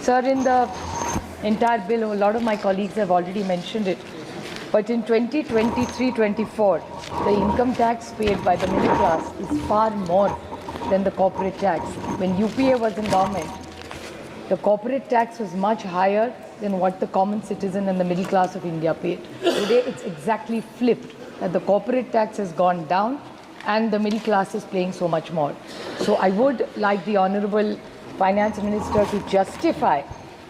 Sir, in the entire bill, a lot of my colleagues have already mentioned it, but in 2023-24, the income tax paid by the middle class is far more than the corporate tax. When UPA was in government, the corporate tax was much higher than what the common citizen and the middle class of India paid. Today, it's exactly flipped, that the corporate tax has gone down and the middle class is paying so much more. So I would like the Honorable Finance Minister to justify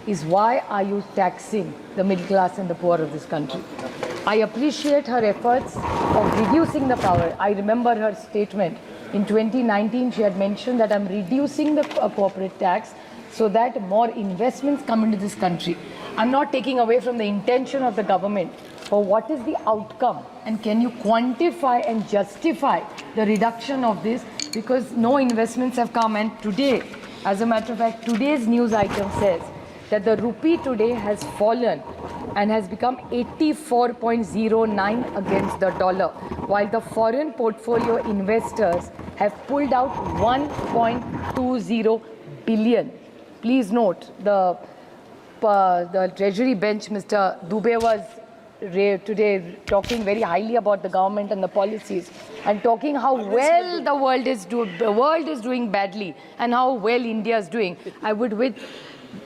is why are you taxing the middle class and the poor of this country? I appreciate her efforts of reducing the power. I remember her statement in 2019. She had mentioned that I'm reducing the corporate tax so that more investments come into this country. I'm not taking away from the intention of the government, but what is the outcome? And can you quantify and justify the reduction of this? Because no investments have come, and today, as a matter of fact, today's news item says that the rupee today has fallen and has become 84.09 against the dollar, while the foreign portfolio investors have pulled out 1.20 billion. Please note, the Treasury bench, Mr. Dubey, was today talking very highly about the government and the policies, and talking how well the world is doing badly and how well India is doing. I would, with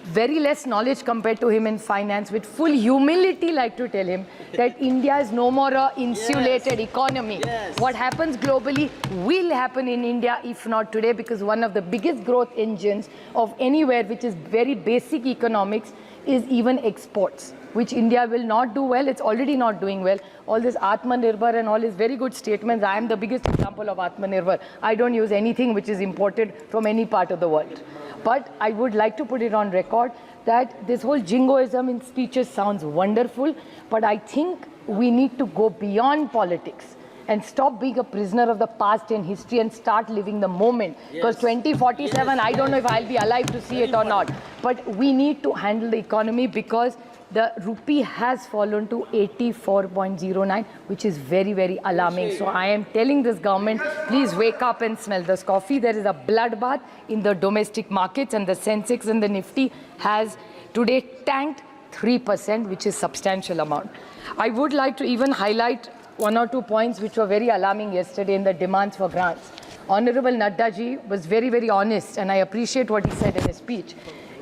very less knowledge compared to him in finance, with full humility, like to tell him that India is no more an insulated economy. What happens globally will happen in India, if not today, because one of the biggest growth engines of anywhere, which is very basic economics, is even exports, which India will not do well. It's already not doing well. All this Atmanirbhar and all his very good statements. I am the biggest example of Atmanirbhar. I don't use anything which is imported from any part of the world. But I would like to put it on record that this whole jingoism in speeches sounds wonderful, but I think we need to go beyond politics and stop being a prisoner of the past and history and start living the moment. Because 2047, I don't know if I'll be alive to see it or not. But we need to handle the economy, because the rupee has fallen to 84.09, which is very, very alarming. So I am telling this government, please wake up and smell this coffee. There is a bloodbath in the domestic markets, and the Sensex and the Nifty has today tanked 3%, which is substantial amount. I would like to even highlight one or two points which were very alarming yesterday in the demands for grants. Honorable Nadda ji was very, very honest, and I appreciate what he said in his speech.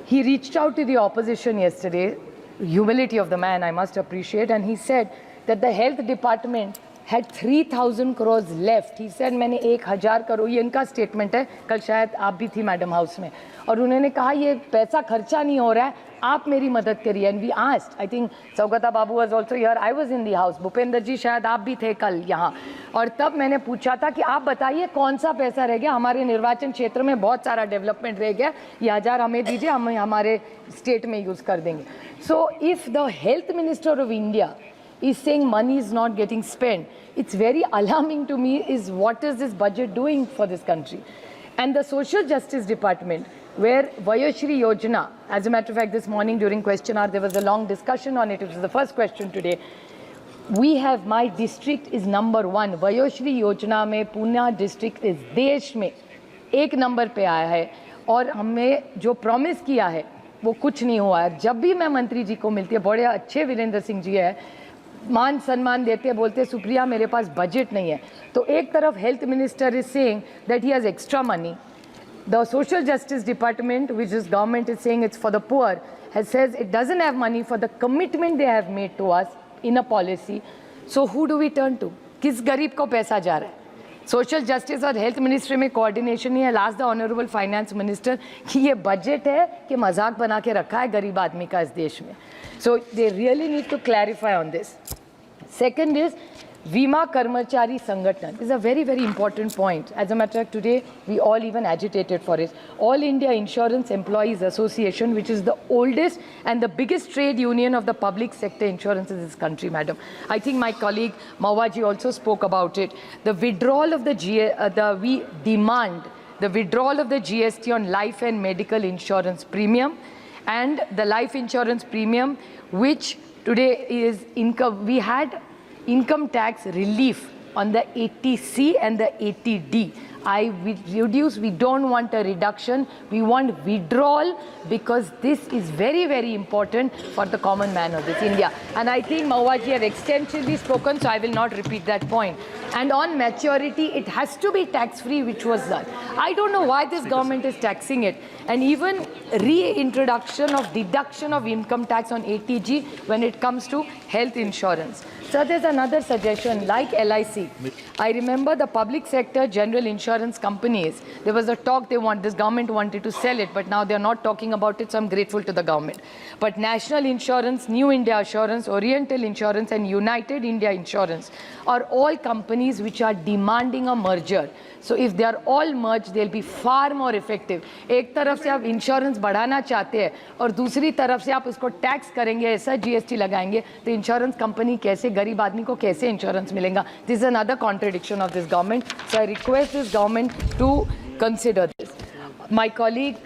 He reached out to the opposition yesterday, humility of the man I must appreciate, and he said that the health department had 3,000 crores left. He said, मैंने 1,000 करोड़, ये इनका statement है, कल शायद आप भी थी madam house में, और उन्होंने कहा ये पैसा खर्चा नहीं हो रहा है, आप मेरी मदद करिए. And we asked, I think Saugata babu was also here, I was in the house, Bhupendra ji शायद आप भी थे कल यहाँ, और तब मैंने पूछा था कि आप बताइए कौन सा पैसा रह गया, हमारे निर्वाचन क्षेत्र में बहुत सारा डेवलपमेंट रह गया, ये 1,000 हमें दीजिए, हम हमारे स्टेट में यूज़ कर देंगे. So if the health minister of India is saying money is not getting spent, it's very alarming to me is what is this budget doing for this country. And the Social Justice Department, where Vayashri Yojana, as a matter of fact, this morning during question hour, there was a long discussion on it, which is the first question today. We have, my district is number 1. Vayashri Yojana में Pune district is देश में 1 number पे आया है, और हमें जो promise किया है वो कुछ नहीं हुआ है. जब भी मैं मंत्री जी को मिलती है, बड़े अच्छे वीरेंद्र सिंह जी है, मान सम्मान देते, बोलते सुप्रिया मेरे पास बजट नहीं है. तो एक तरफ health minister is saying that he has extra money, the social justice department which is government is saying it's for the poor has says it doesn't have money for the commitment they have made to us in a policy. So who do we turn to? किस गरीब को पैसा जा रहा है? Social justice और health ministry में coordination ही है. Last the honourable finance minister कि ये बजट है कि मजाक बना के रखा है गरीब आदमी का इस देश में. So they really need to clarify on this. Second is Vima Karmachari Sangathan. This is a very, very important point. As a matter of fact, today we all even agitated for it. All India Insurance Employees Association, which is the oldest and the biggest trade union of the public sector insurance in this country, madam. I think my colleague Mawaji also spoke about it. The withdrawal of we demand the withdrawal of the GST on life and medical insurance premium, and the life insurance premium, which today is income. We had income tax relief on the 80C and the 80D. We don't want a reduction. We want withdrawal, because this is very, very important for the common man of this India. And I think Mahuaji have extensively spoken, so I will not repeat that point. And on maturity, it has to be tax-free, which was done. I don't know why this government is taxing it. And even reintroduction of deduction of income tax on ATG when it comes to health insurance. So there's another suggestion, like LIC. I remember the public sector general insurance companies, there was a talk this government wanted to sell it, but now they're not talking about it, so I'm grateful to the government. But National Insurance, New India Assurance, Oriental Insurance and United India Insurance are all companies which are demanding a merger. So if they are all merged, they'll be far more effective. एक तरफ से आप insurance बढ़ाना चाहते हैं और दूसरी तरफ से आप उसको टैक्स करेंगे, ऐसा जीएसटी लगाएंगे, तो इंश्योरेंस कंपनी कैसे, गरीब आदमी को कैसे इंश्योरेंस मिलेगा? This is another contradiction of this government. So I request this government to consider this. My colleague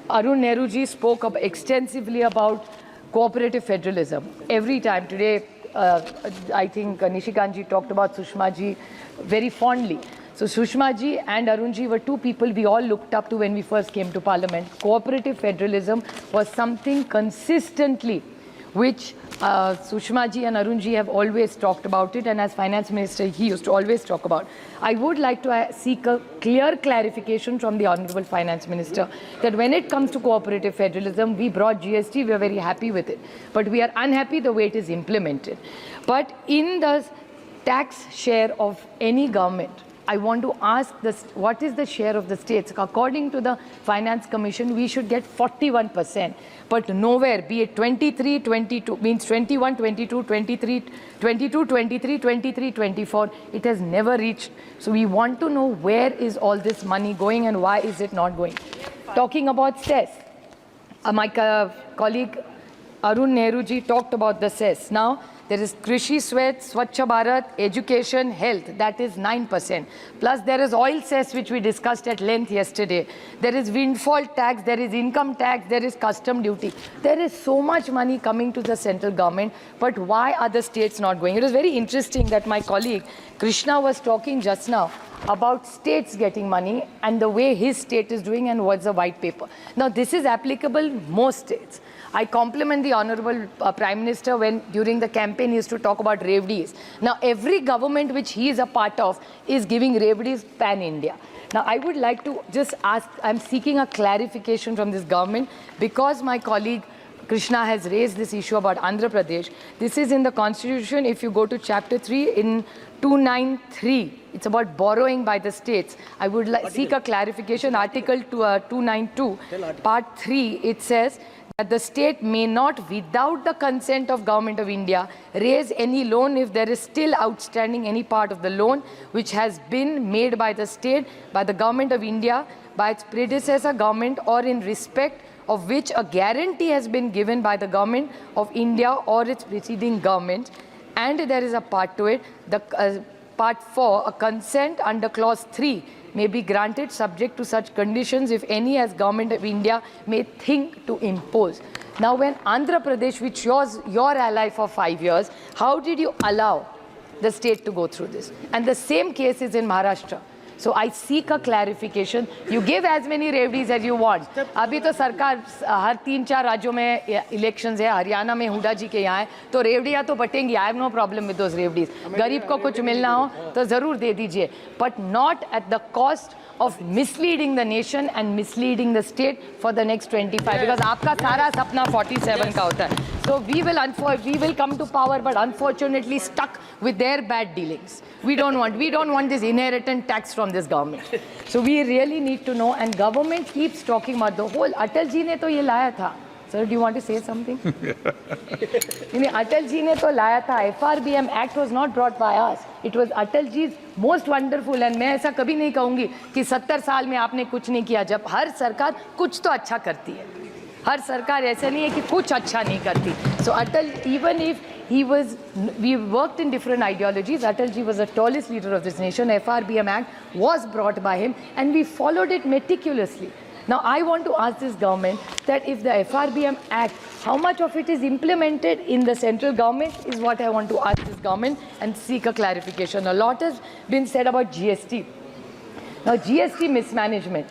Arun Nehru ji spoke extensively about cooperative federalism. Every time today, I think Nishikant ji talked about Sushma ji very fondly. So Sushma ji and Arun ji were two people we all looked up to when we first came to Parliament. Cooperative federalism was something consistently which Sushma ji and Arun ji have always talked about it, and as finance minister he used to always talk about. I would like to seek a clear clarification from the honorable finance minister that when it comes to cooperative federalism, we brought GST, we are very happy with it, but we are unhappy the way it is implemented. But in the tax share of any government, I want to ask this, what is the share of the states? According to the Finance Commission, we should get 41%. But nowhere, be it 23, 22, means 21, 22, 23, 22, 23, 23, 24, it has never reached. So we want to know where is all this money going and why is it not going. Talking about cess, my colleague Arun Nehru ji talked about the cess. Now, there is Krishi Swet, Swachh Bharat, education, health, that is 9%. Plus there is oil cess, which we discussed at length yesterday. There is windfall tax, there is income tax, there is custom duty. There is so much money coming to the central government, but why are the states not going? It was very interesting that my colleague Krishna was talking just now about states getting money and the way his state is doing and what's the white paper. Now this is applicable most states. I compliment the Honorable Prime Minister when during the campaign he used to talk about Revdis. Now every government which he is a part of is giving Revdis pan-India. Now I would like to just ask, I'm seeking a clarification from this government because my colleague Krishna has raised this issue about Andhra Pradesh. This is in the Constitution. If you go to Chapter 3 in 293, it's about borrowing by the states. I would seek a clarification. Article 292, Part 3, it says that the state may not, without the consent of Government of India, raise any loan if there is still outstanding any part of the loan which has been made by the state, by the Government of India, by its predecessor government, or in respect of which a guarantee has been given by the Government of India or its preceding government. And there is a part to it, the Part 4, a consent under Clause 3 may be granted subject to such conditions if any as Government of India may think to impose. Now when Andhra Pradesh, which was your ally for 5 years, how did you allow the state to go through this? And the same case is in Maharashtra. So I seek a clarification. You give as many Revdis as you want. अभी तो सरकार हर 3-4 राज्यों में elections है, हरियाणा में हुडा जी के यहाँ है, तो रेवड़ियाँ तो बटेंगी. I have no problem with those Revdis. गरीब को कुछ मिलना हो तो ज़रूर दे दीजिए. But not at the cost of misleading the nation and misleading the state for the next 25. Because आपका सारा सपना 47 का होता है. So we will come to power, but unfortunately stuck with their bad dealings. We don't want this inheritance tax from this government. So we really need to know, and government keeps talking about the whole. Atal ji ने तो ये लाया था. Sir, do you want to say something? Atal ji ने तो लाया था. FRBM Act was not brought by us. It was Atal ji's most wonderful, and मैं ऐसा कभी नहीं कहूँगी कि 70 साल में आपने कुछ नहीं किया. जब हर सरकार कुछ तो अच्छा करती है. हर सरकार ऐसा नहीं है कि कुछ अच्छा नहीं करती. So Atal, even if we worked in different ideologies, Atal ji was the tallest leader of this nation. FRBM Act was brought by him and we followed it meticulously. Now I want to ask this government that if the FRBM Act, how much of it is implemented in the central government is what I want to ask this government and seek a clarification. A lot has been said about GST. Now GST mismanagement.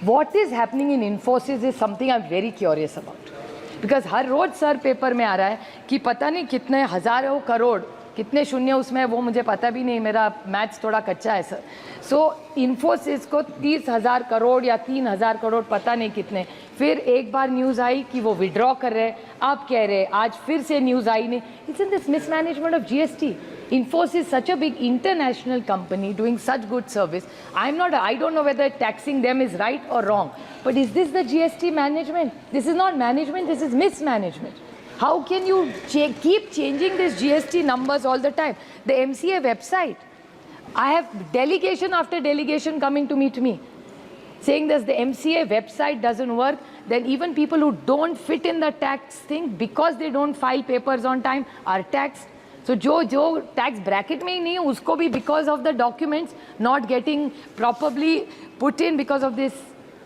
What is happening in Infosys is something I'm very curious about. Because हर रोज sir paper में आ रहा है कि पता नहीं कितने हज़ारों करोड़ कितने शून्य उसमें, वो मुझे पता भी नहीं, मेरा मैथ्स थोड़ा कच्चा है सर. सो इन्फोसिस को 30,000 करोड़ या 3,000 करोड़ पता नहीं कितने, फिर एक बार न्यूज़ आई कि वो विड्रॉ कर रहे हैं, आप कह रहे हैं, आज फिर से न्यूज़ आई नहीं. It's in this mismanagement of GST. Infosys, such a big international company doing such good service. I don't know whether taxing them is right or wrong. But is this the GST management? This is not management, this is mismanagement. How can you keep changing these GST numbers all the time? The MCA website, I have delegation after delegation coming to meet me, saying that the MCA website doesn't work. Then even people who don't fit in the tax thing because they don't file papers on time are taxed. So जो tax bracket में ही नहीं है उसको भी because of the documents not getting properly put in because of this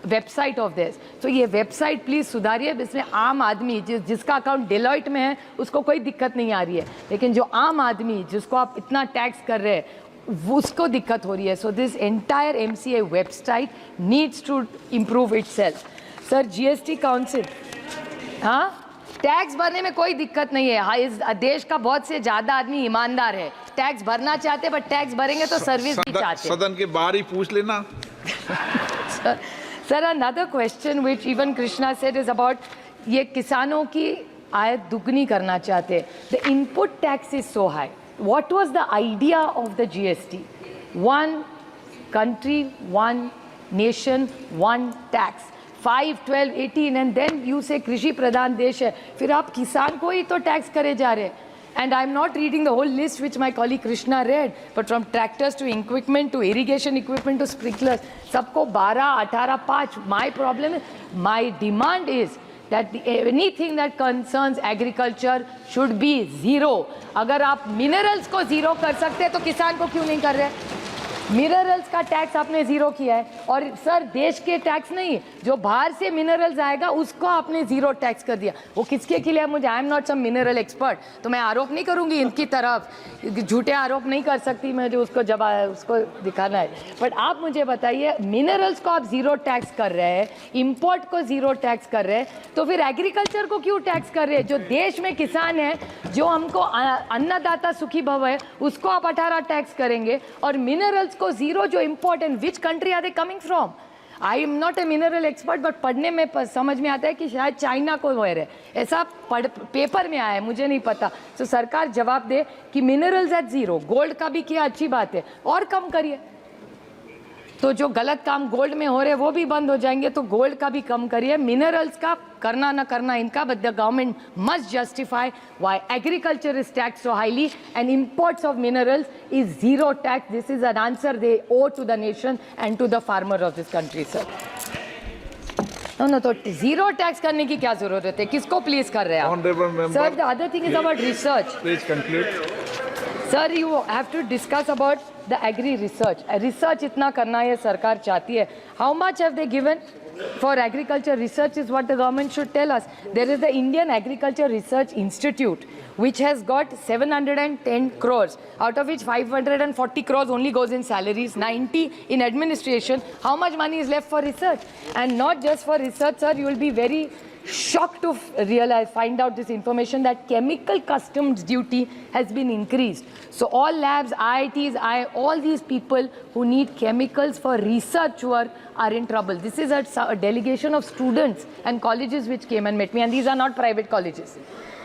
website of theirs. So ये website please सुधारिए, इसमें आम आदमी जिसका अकाउंट Deloitte में है उसको कोई दिक्कत नहीं आ रही है, लेकिन जो आम आदमी जिसको आप इतना टैक्स कर रहे हैं उसको दिक्कत हो रही है. So this entire MCA website needs to improve itself. Sir, GST Council, हाँ, टैक्स भरने में कोई दिक्कत नहीं है. हाँ, इस देश का बहुत से ज़्यादा आदमी ईमानदार है, टैक्स भरना चाहते, बट टैक्स भरेंगे तो सर्विस भी चाहते. सदन के बाहर ही पूछ लेना. Sir, another question which even Krishna said is about ये किसानों की आय दुगनी करना चाहते. The input tax is so high. What was the idea of the GST? One country, one nation, one tax. 5, 12, 18 and then you say कृषि प्रधान देश है, फिर आप किसान को ही तो टैक्स करे जा रहे हैं. And I'm not reading the whole list which my colleague Krishna read, but from tractors to equipment to irrigation equipment to sprinklers, सबको 12, 18, 5. My problem is, my demand is that anything that concerns agriculture should be zero. अगर आप minerals को zero कर सकते हैं तो किसान को क्यों नहीं कर रहे? मिनरल्स का टैक्स आपने जीरो किया है, और सर देश के टैक्स नहीं, जो बाहर से मिनरल्स आएगा उसको आपने जीरो टैक्स कर दिया. वो किसके के लिए? मुझे, I am not some mineral expert, तो मैं आरोप नहीं करूंगी इनकी तरफ, झूठे आरोप नहीं कर सकती मैं, जो उसको जब उसको दिखाना है. बट आप मुझे बताइए, मिनरल्स को आप जीरो टैक्स कर रहे हैं, इंपोर्ट को जीरो टैक्स कर रहे हैं, तो फिर एग्रीकल्चर को क्यों टैक्स कर रहे हैं? जो देश में किसान है, जो हमको अन्नदाता सुखी भव है, उसको आप 18 टैक्स करेंगे, और मिनरल्स को जीरो जो import. And which country are they coming from? I am not a mineral expert, but पढ़ने में समझ में आता है कि शायद चाइना को हो रहे, ऐसा पेपर में आया है, मुझे नहीं पता. तो सरकार जवाब दे कि मिनरल्स एट जीरो. गोल्ड का भी किया, अच्छी बात है, और कम करिए. तो जो गलत काम गोल्ड में हो रहे वो भी बंद हो जाएंगे, तो गोल्ड का भी कम करिए. मिनरल्स का करना ना करना इनका, but the government must justify why agriculture is tax so highly and imports of minerals is zero tax. This is an answer they owe to the nation and to the farmer of this country. Sir no, तो zero tax करने की क्या जरूरत है? किसको please कर रहे हैं आप? Sir, the other thing is about research. Please conclude. Sir, you have to discuss about the agri research. Research इतना करना ये सरकार चाहती है. How much have they given for agriculture research is what the government should tell us. There is the Indian Agriculture Research Institute which has got 710 crores, out of which 540 crores only goes in salaries, 90 in administration. How much money is left for research? And not just for research, sir, you will be very shocked to find out this information that chemical customs duty has been increased. So all labs, IITs, all these people who need chemicals for research work are in trouble. This is a delegation of students and colleges which came and met me, and these are not private colleges.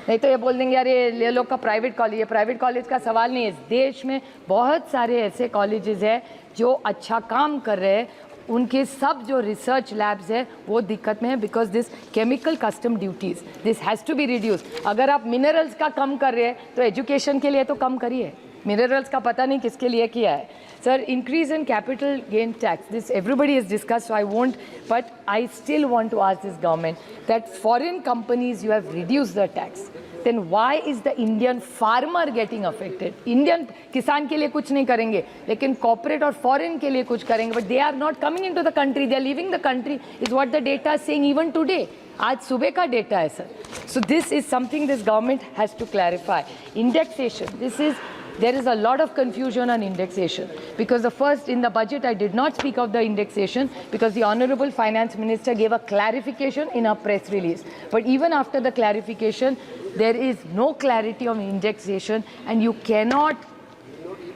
नहीं तो ये बोल देंगे यार ये लोग का private college है. प्राइवेट कॉलेज का सवाल नहीं है. इस देश में बहुत सारे ऐसे कॉलेजेस हैं जो अच्छा काम कर रहे हैं, उनके सब जो रिसर्च लैब्स है वो दिक्कत में है because this chemical custom duties, this has to be reduce. अगर आप मिनरल्स का कम कर रहे हैं तो एजुकेशन के लिए तो कम करिए. मिनरल्स का पता नहीं किसके लिए किया है. Sir, increase in capital gain tax, this everybody is discuss, so I won't, but I still want to ask this government that foreign companies you have reduce the tax, then why is the Indian farmer getting affected? Indian किसान के लिए कुछ नहीं करेंगे, लेकिन corporate और foreign के लिए कुछ करेंगे, but they are not coming into the country, they are leaving the country, is what the data is saying even today. आज सुबह का डेटा है sir. So this is something this government has to clarify. Indexation, this is there is a lot of confusion on indexation. Because the first, in the budget, I did not speak of the indexation because the Honorable Finance Minister gave a clarification in a press release. But even after the clarification, there is no clarity on indexation, and you cannot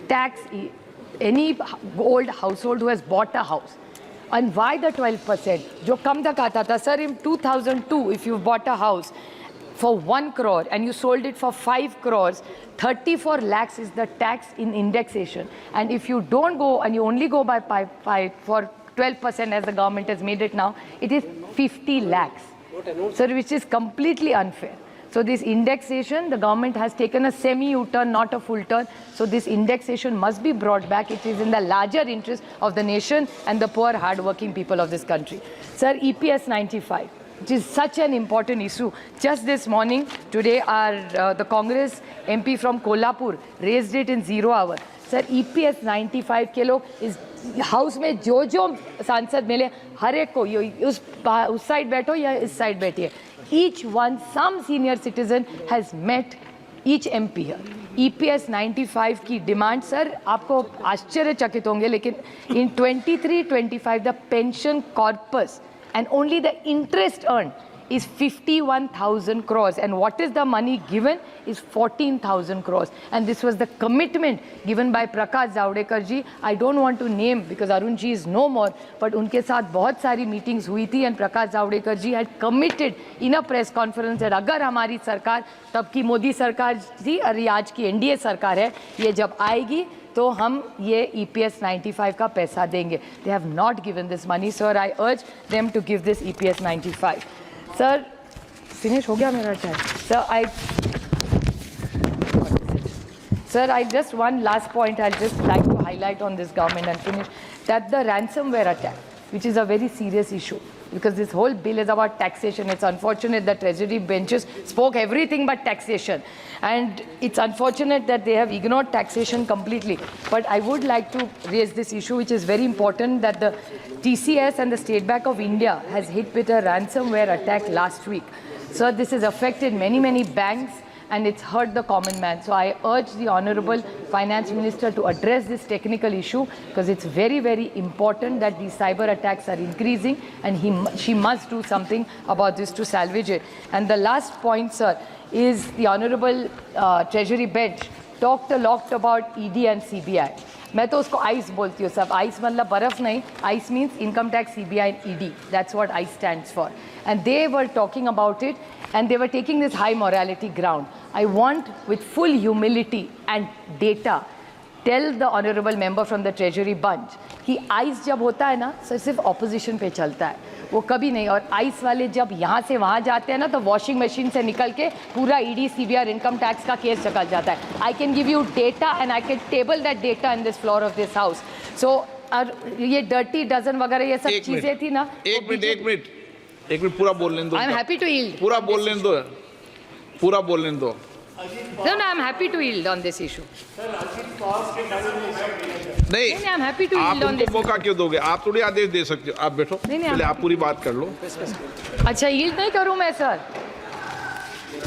tax any old household who has bought a house. And why the 12%? जो कम तक आता था, sir, in 2002, if you bought a house for 1 crore and you sold it for 5 crores, 34 lakhs is the tax in indexation. And if you don't go and you only go by 5 for 12% as the government has made it now, it is 50 lakhs. Sir, which is completely unfair. So this indexation, the government has taken a semi-U-turn, not a full turn. So this indexation must be brought back. It is in the larger interest of the nation and the poor, hard-working people of this country. Sir, EPS 95, which is such an important issue. Just this morning, today, the Congress MP from Kolhapur raised it in 0 hour. Sir, EPS 95 के लोग इस house में जो सांसद मिले, हर एक को उस साइड बैठो या इस साइड बैठिए. Each one, some senior citizen has met each MP here. EPS 95 की डिमांड सर आपको आश्चर्यचकित होंगे, लेकिन in 23-25 the pension corpus and only the interest earned is 51,000 crores, and what is the money given is 14,000 crores, and this was the commitment given by Prakash Zavadekar ji. I don't want to name because Arun ji is no more, but उनके साथ बहुत सारी meetings हुई थी, and Prakash Zavadekar ji had committed in a press conference that अगर हमारी सरकार, तब की मोदी सरकार थी और आज की NDA सरकार है, ये जब आएगी तो हम ये EPS 95 का पैसा देंगे. They have not given this money, sir. I urge them to give this EPS 95. Sir, finish हो गया मेरा time. Sir, I just one last point I'll just like to highlight on this government and finish, that the ransomware attack, which is a very serious issue, because this whole bill is about taxation. It's unfortunate that Treasury benches spoke everything but taxation, and it's unfortunate that they have ignored taxation completely. But I would like to raise this issue, which is very important, that the TCS and the State Bank of India has hit with a ransomware attack last week. So this has affected many banks, and it's hurt the common man. So I urge the Honorable Finance Minister to address this technical issue, because it's very important that these cyber attacks are increasing, and she must do something about this to salvage it. And the last point, sir, is the Honorable Treasury Bench talked a lot about ED and CBI. मैं तो उसको ice बोलती हूँ सब. Ice मतलब बर्फ नहीं. Ice means income tax, CBI and ED. That's what ICE stands for. And they were talking about it, and they were taking this high morality ground. I want, with full humility and data, tell the honorable member from the Treasury bunch कि ice जब होता है ना, सिर्फ opposition पे चलता है, वो कभी नहीं. और आइस वाले जब यहाँ से वहाँ जाते हैं ना, तो वॉशिंग मशीन से निकल के पूरा ईडी, सीबीआई, इनकम टैक्स का केस चल जाता है. I can give you data and I can table that data in this floor of this house. So ये डर्टी डजन वगैरह ये सब चीजें थी ना. एक मिनट पूरा बोल लेने दो. I am happy to yield. पूरा बोल लेने दो. No, I am happy to yield on this issue. नहीं, I am happy to yield on आप this. उनको मौका क्यों दोगे? आप थोड़ी आदेश दे सकते हो. आप बैठो, पहले आप पूरी बात कर लो. अच्छा, yield नहीं करूँ मैं sir.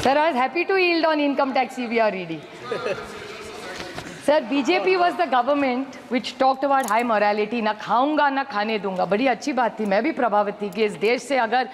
Sir, I was happy to yield on income tax, CBI or ED. Sir, BJP was the government which talked about high morality. ना खाऊंगा ना खाने दूंगा. बड़ी अच्छी बात थी. मैं भी प्रभावित थी कि इस देश से अगर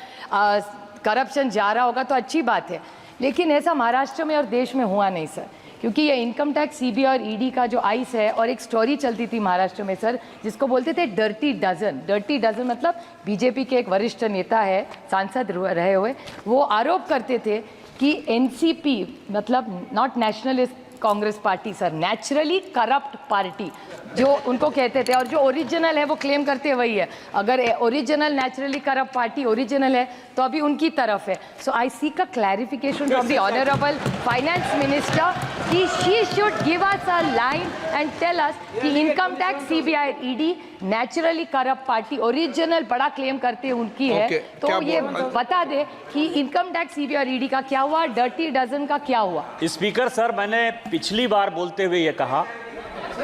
करप्शन जा रहा होगा तो अच्छी बात है. लेकिन ऐसा महाराष्ट्र में और देश में हुआ नहीं सर, क्योंकि ये इनकम टैक्स, सीबीआई और ईडी का जो आइस है, और एक स्टोरी चलती थी महाराष्ट्र में सर, जिसको बोलते थे डर्टी डजन. डर्टी डजन मतलब बीजेपी के एक वरिष्ठ नेता है, सांसद रहे हुए, वो आरोप करते थे कि एनसीपी मतलब not nationalist Congress party sir, naturally corrupt party जो उनको कहते थे, और जो ओरिजिनल है वो क्लेम करते वही है. अगर original naturally corrupt party original है तो अभी उनकी तरफ है. So I seek a clarification from the honourable finance minister कि she should give us a line and tell us कि income tax, CBI, ED naturally corrupt party original बड़ा claim करते उनकी है. तो ये बता दे कि इनकम टैक्स, सीबीआई और ईडी का क्या हुआ, डर्टी डजन का क्या हुआ. स्पीकर सर, मैंने पिछली बार बोलते हुए ये कहा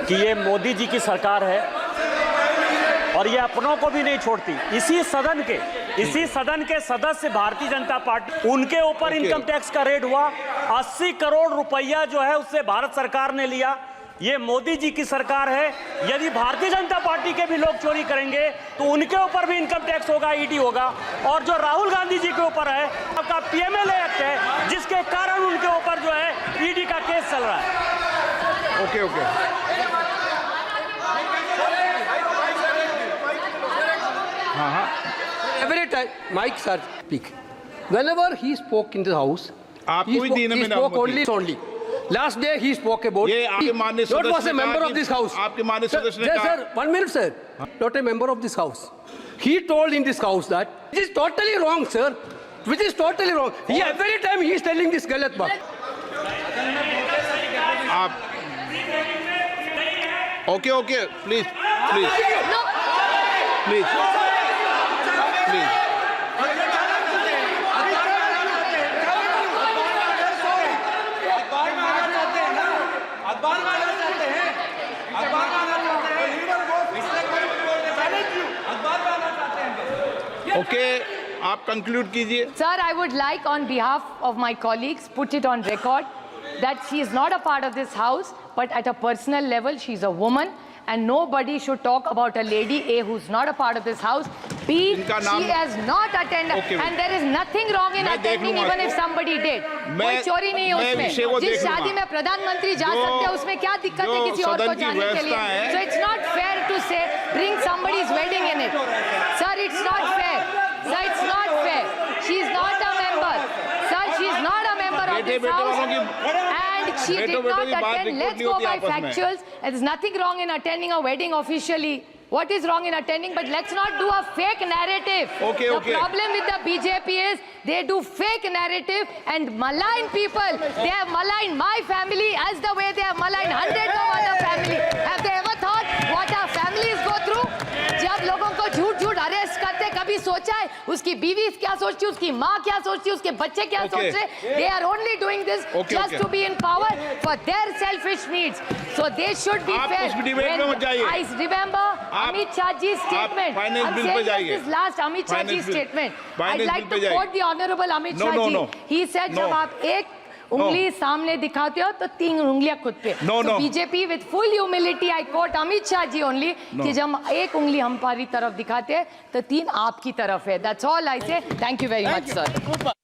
कि ये मोदी जी की सरकार है और ये अपनों को भी नहीं छोड़ती. इसी सदन के सदस्य भारतीय जनता पार्टी, उनके ऊपर इनकम टैक्स का रेड हुआ. 80 करोड़ रुपया जो है उससे भारत सरकार ने लिया. ये मोदी जी की सरकार है। यदि भारतीय जनता पार्टी के भी लोग चोरी करेंगे तो उनके ऊपर भी इनकम टैक्स होगा, ईडी होगा। और जो राहुल गांधी जी के ऊपर है, आपका पीएमएलए एक्ट है, जिसके कारण उनके ऊपर जो है ईडी का केस चल रहा है। ओके ओके, हाँ हाँ, Every time, Mike sir, speak. Whenever he spoke in the house, आपको he he spoke, Deen he में spoke अनुमति। only. Last day he spoke about. ये आपके माननीय Not सदस्य was a ने member कहा of कि- this house. आपके माननीय Sir, सदस्य ने sir, कहा- sir, 1 minute, sir. Not a member of this house. He told in this house that it is totally wrong, sir. Which is totally wrong. He every time he is telling this galat baat. आप okay okay, please please please please, okay, आप conclude कीजिए। Sir, I would like on behalf of my colleagues put it on record that she is not a part of this house, but at a personal level she is a woman and nobody should talk about a lady A who's not a part of this house. B, इनका नाम- she has not attended Okay, and there is nothing wrong in मैं देख attending लूंगा even if इसको। somebody did. मैं- कोई चोरी नहीं है मैं विषय को उसमें। जिस देख लूंगा। शादी में प्रधानमंत्री जा जो- सकते हैं उसमें क्या दिक्कत है जो किसी और को सदन की जाने के लिए? व्यवस्था है- So it's not fair to say bring somebody's wedding in it. Sir, it's not fair. Sir, it's not fair. She is not a member. Sir, she is not a member of बेटे this बेटे house. वालों की And she बेटों did बेटों not की बात attend. Record Let's नहीं go होती by आपस में। factuals. There's nothing wrong in attending a wedding officially. What is wrong in attending? But let's not do a fake narrative. Okay, the okay. problem with the BJP is they do fake narrative and malign people. They have maligned my family as the way they have maligned hundreds of other family. Have they ever thought what our families go through? जब लोगों को झूठ झूठ arrest करते कभी सोचा है उसकी बीवी क्या सोचती है, उसकी माँ क्या सोचती है, उसके बच्चे क्या Okay. सोच रहे? They are only doing this Okay, just okay. to be in power for their selfish needs. So they should be आप fair. उस डिबेट में मत जाइए। I remember Amit Shah ji's statement. finance I'm bill पे saying जाइए। this last Amit Shah Finance ji's bill- statement. finance I'd like bill to पे जाइए। quote the Honorable Amit No, Shah no, ji. no. He said No. जब आप एक उंगली सामने दिखाते हो तो 3 उंगलियां खुद पे. No, so no. BJP with full humility I quote Amit Shah ji only कि जब एक उंगली हमारी तरफ दिखाते हैं तो 3 आपकी तरफ है. That's all I say. Thank you very much, sir.